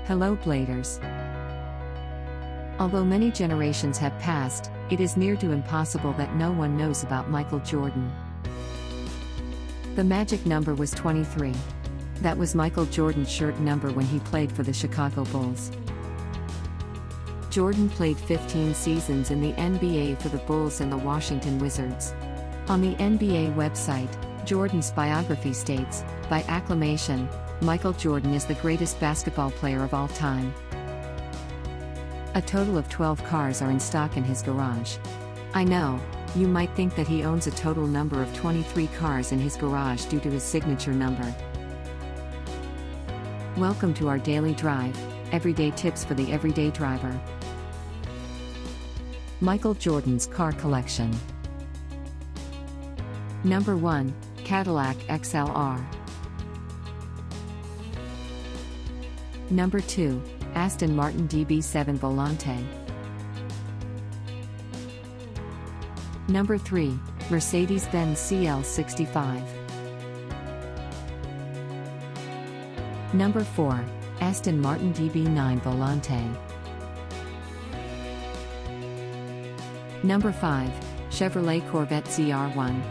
Hello Bladers. Although many generations have passed, it is near to impossible that no one knows about Michael Jordan. The magic number was 23. That was Michael Jordan's shirt number when he played for the Chicago Bulls. Jordan played 15 seasons in the NBA for the Bulls and the Washington Wizards. On the NBA website, Jordan's biography states, "By acclamation, Michael Jordan is the greatest basketball player of all time." A total of 12 cars are in stock in his garage. I know, you might think that he owns a total number of 23 cars in his garage due to his signature number. Welcome to our daily drive, everyday tips for the everyday driver. Michael Jordan's car collection. Number 1, Cadillac XLR. Number 2, Aston Martin DB7 Volante. Number 3, Mercedes-Benz CL65. Number 4, Aston Martin DB9 Volante. Number 5, Chevrolet Corvette ZR1.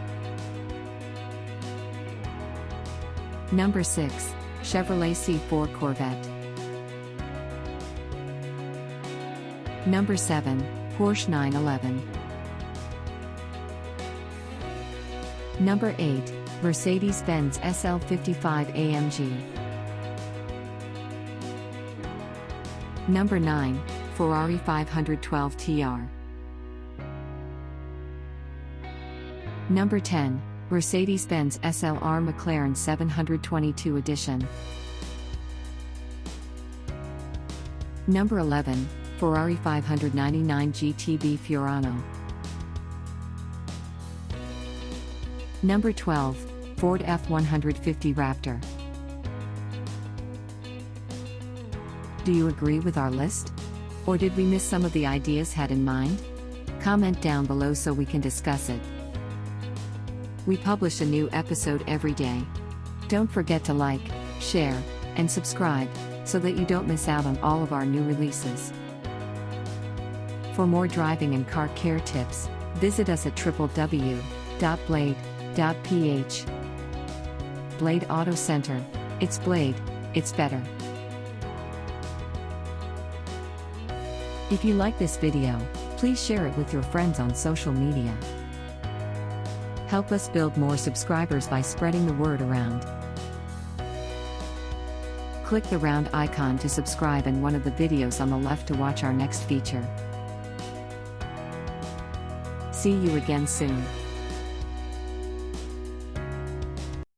Number 6, Chevrolet C4 Corvette. Number 7, Porsche 911. Number 8, Mercedes-Benz SL55 AMG. Number 9, Ferrari 512 TR. Number 10, Mercedes-Benz SLR McLaren 722 Edition. Number 11, Ferrari 599 GTB Fiorano. Number 12, Ford F-150 Raptor. Do you agree with our list? Or did we miss some of the ideas had in mind? Comment down below so we can discuss it. We publish a new episode every day. Don't forget to like, share, and subscribe, so that you don't miss out on all of our new releases. For more driving and car care tips, visit us at www.blade.ph. Blade Auto Center. It's Blade, it's better. If you like this video, please share it with your friends on social media. Help us build more subscribers by spreading the word around. Click the round icon to subscribe and one of the videos on the left to watch our next feature. See you again soon.